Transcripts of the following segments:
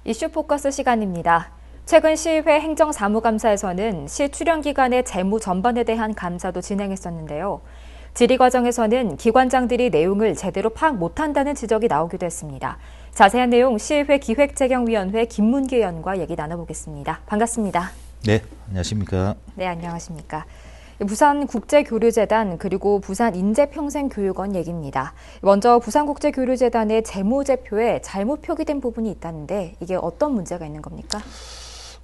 이슈 포커스 시간입니다. 최근 시의회 행정사무감사에서는 시 출연기관의 재무 전반에 대한 감사도 진행했었는데요. 질의 과정에서는 기관장들이 내용을 제대로 파악 못한다는 지적이 나오기도 했습니다. 자세한 내용 시의회 기획재경위원회 김문기 의원과 얘기 나눠보겠습니다. 반갑습니다. 네, 안녕하십니까. 네, 안녕하십니까. 부산국제교류재단 그리고 부산인재평생교육원 얘기입니다. 먼저 부산국제교류재단의 재무제표에 잘못 표기된 부분이 있다는데 이게 어떤 문제가 있는 겁니까?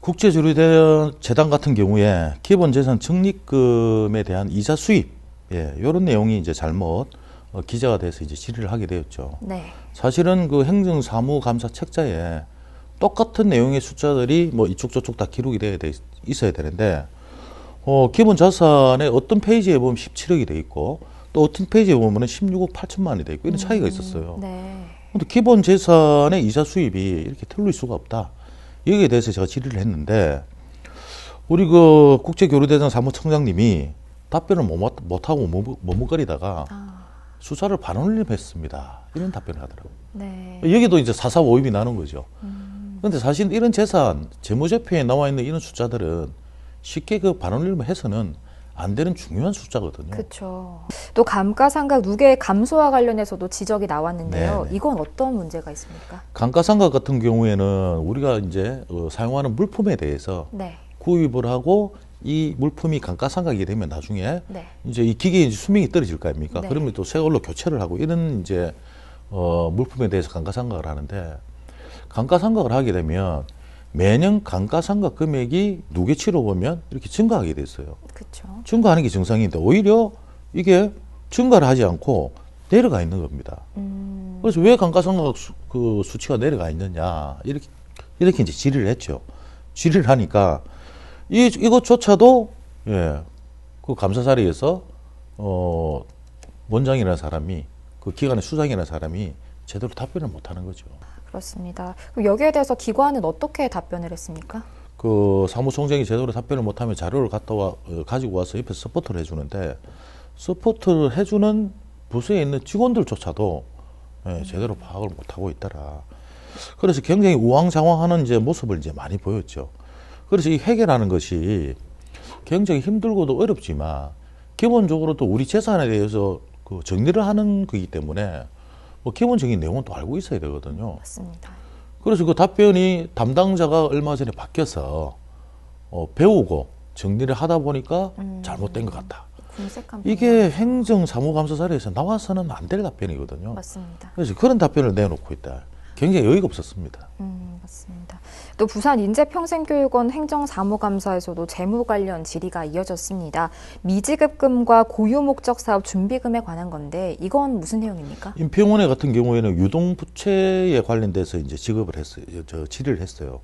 국제조류재단 같은 경우에 기본재산 적립금에 대한 이자 수입, 이런 내용이 이제 잘못 기재가 돼서 이제 질의를 하게 되었죠. 네. 사실은 그 행정사무감사 책자에 똑같은 내용의 숫자들이 뭐 이쪽 저쪽 다 기록이 있어야 되는데 기본 자산의 어떤 페이지에 보면 17억이 돼 있고 또 어떤 페이지에 보면 16억 8천만 원이 돼 있고 이런 차이가 있었어요. 네. 근데 기본 재산의 이자 수입이 이렇게 틀릴 수가 없다. 여기에 대해서 제가 질의를 했는데 우리 그 국제교류대전 사무총장님이 답변을 못하고 머뭇거리다가 수사를 반올림했습니다. 이런 답변을 하더라고요. 네. 여기도 이제 사사오입이 나는 거죠. 그런데 사실 이런 재산, 재무제표에 나와 있는 이런 숫자들은 쉽게 그 반올림을 해서는 안 되는 중요한 숫자거든요. 그렇죠. 또 감가상각 누계 감소와 관련해서도 지적이 나왔는데요. 네네. 이건 어떤 문제가 있습니까? 감가상각 같은 경우에는 우리가 이제 사용하는 물품에 대해서 네. 구입을 하고 이 물품이 감가상각이 되면 나중에 네. 이제 이 기계의 이제 수명이 떨어질 거 아닙니까? 네. 그러면 또 새 걸로 교체를 하고 이런 이제 물품에 대해서 감가상각을 하는데 감가상각을 하게 되면 매년 감가상각 금액이 누계치로 보면 이렇게 증가하게 됐어요. 그렇죠. 증가하는 게 정상인데 오히려 이게 증가를 하지 않고 내려가 있는 겁니다. 그래서 왜 감가상각 그 수치가 내려가 있느냐 이렇게 이제 질의를 했죠. 질의를 하니까 이것조차도 그 감사 자리에서 원장이라는 사람이 그 기관의 수장이라는 사람이 제대로 답변을 못하는 거죠. 그렇습니다. 그럼 여기에 대해서 기관은 어떻게 답변을 했습니까? 그 사무총장이 제대로 답변을 못하면 자료를 가지고 와서 옆에서 서포트를 해주는데 서포트를 해주는 부서에 있는 직원들조차도 제대로 파악을 못하고 있더라. 그래서 굉장히 우왕좌왕하는 이제 모습을 이제 많이 보였죠. 그래서 이 회계라는 것이 굉장히 힘들고도 어렵지만 기본적으로 또 우리 재산에 대해서 그 정리를 하는 거기 때문에 뭐 기본적인 내용은 또 알고 있어야 되거든요. 맞습니다. 그래서 그 답변이 담당자가 얼마 전에 바뀌어서 배우고 정리를 하다 보니까 잘못된 것 같다. 궁색한 이게 행정사무감사 자리에서 나와서는 안 될 답변이거든요. 맞습니다. 그래서 그런 답변을 내놓고 있다. 굉장히 어이가 없었습니다. 맞습니다. 또 부산인재평생교육원 행정사무감사에서도 재무 관련 질의가 이어졌습니다. 미지급금과 고유목적사업 준비금에 관한 건데 이건 무슨 내용입니까? 임평원회 같은 경우에는 유동부채에 관련돼서 이제 지급을 했어요. 질의를 했어요.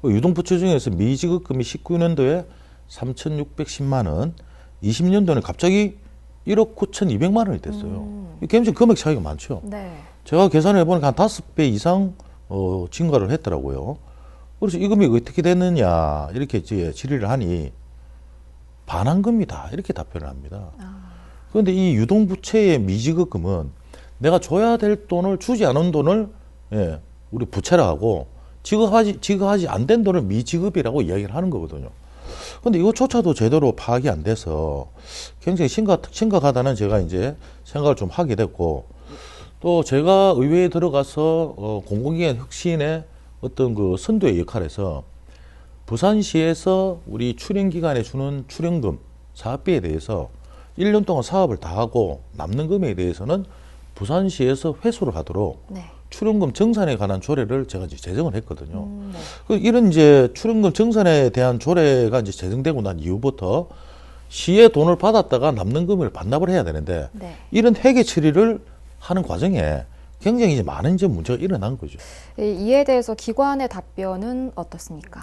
그 유동부채 중에서 미지급금이 19년도에 3,610만 원, 20년도는 갑자기 1억 9,200만 원이 됐어요. 굉장히 금액 차이가 많죠. 네. 제가 계산을 해보니까 한 5배 이상 증가를 했더라고요. 그래서 이 금액이 어떻게 됐느냐 이렇게 이제 질의를 하니 반환금이다 이렇게 답변을 합니다. 그런데 이 유동부채의 미지급금은 내가 줘야 될 돈을 주지 않은 돈을 우리 부채라 하고 지급하지 안 된 돈을 미지급이라고 이야기를 하는 거거든요. 근데 이것조차도 제대로 파악이 안 돼서 굉장히 심각하다는 제가 이제 생각을 좀 하게 됐고 또 제가 의회에 들어가서 공공기관 혁신의 어떤 그 선도의 역할에서 부산시에서 우리 출연기관에 주는 출연금 사업비에 대해서 1년 동안 사업을 다 하고 남는 금액에 대해서는 부산시에서 회수를 하도록 네. 출연금 정산에 관한 조례를 제가 이제 제정을 했거든요. 네. 이런 이제 출연금 정산에 대한 조례가 이제 제정되고 난 이후부터 시의 돈을 받았다가 남는 금액을 반납을 해야 되는데 네. 이런 회계 처리를 하는 과정에 굉장히 이제 많은 이제 문제가 일어난 거죠. 이에 대해서 기관의 답변은 어떻습니까?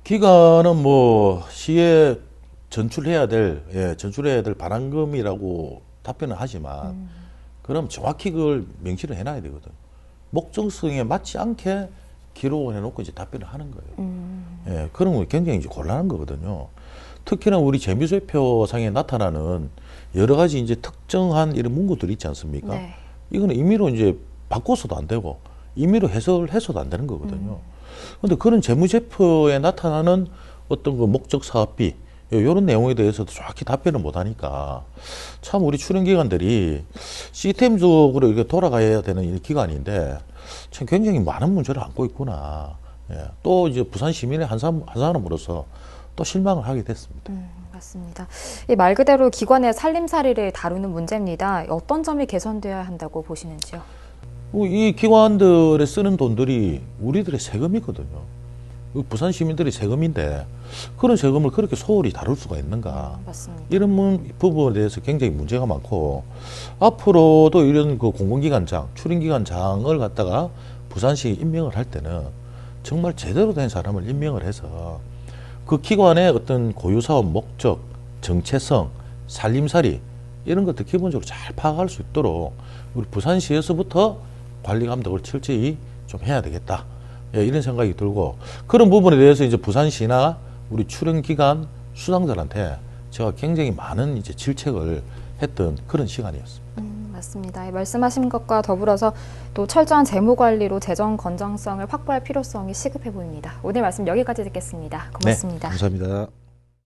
기관은 뭐 시에 전출해야 될 반환금이라고 답변을 하지만 그럼 정확히 그걸 명시를 해놔야 되거든. 목적성에 맞지 않게 기록을 해놓고 이제 답변을 하는 거예요. 그런 거 굉장히 이제 곤란한 거거든요. 특히나 우리 재무제표상에 나타나는 여러 가지 이제 특정한 이런 문구들이 있지 않습니까? 네. 이거는 임의로 이제 바꿔서도 안 되고 임의로 해석을 해서도 안 되는 거거든요. 그런데 그런 재무제표에 나타나는 어떤 그 목적 사업비 이런 내용에 대해서도 정확히 답변을 못 하니까 참 우리 출연기관들이 시스템적으로 이렇게 돌아가야 되는 이 기관인데 참 굉장히 많은 문제를 안고 있구나. 예. 또 이제 부산 시민의 한 사람으로서 또 실망을 하게 됐습니다. 맞습니다. 이 말 그대로 기관의 살림살이를 다루는 문제입니다. 어떤 점이 개선되어야 한다고 보시는지요? 이 기관들에 쓰는 돈들이 우리들의 세금이거든요. 부산 시민들의 세금인데 그런 세금을 그렇게 소홀히 다룰 수가 있는가? 맞습니다. 이런 부분에 대해서 굉장히 문제가 많고 앞으로도 이런 그 공공기관장, 출입기관장을 갖다가 부산시에 임명을 할 때는 정말 제대로 된 사람을 임명을 해서 그 기관의 어떤 고유사업 목적, 정체성, 살림살이 이런 것들 기본적으로 잘 파악할 수 있도록 우리 부산시에서부터 관리 감독을 철저히 좀 해야 되겠다. 예, 이런 생각이 들고 그런 부분에 대해서 이제 부산시나 우리 출연기관 수장들한테 제가 굉장히 많은 이제 질책을 했던 그런 시간이었습니다. 맞습니다. 말씀하신 것과 더불어서 또 철저한 재무 관리로 재정 건전성을 확보할 필요성이 시급해 보입니다. 오늘 말씀 여기까지 듣겠습니다. 고맙습니다. 네, 감사합니다.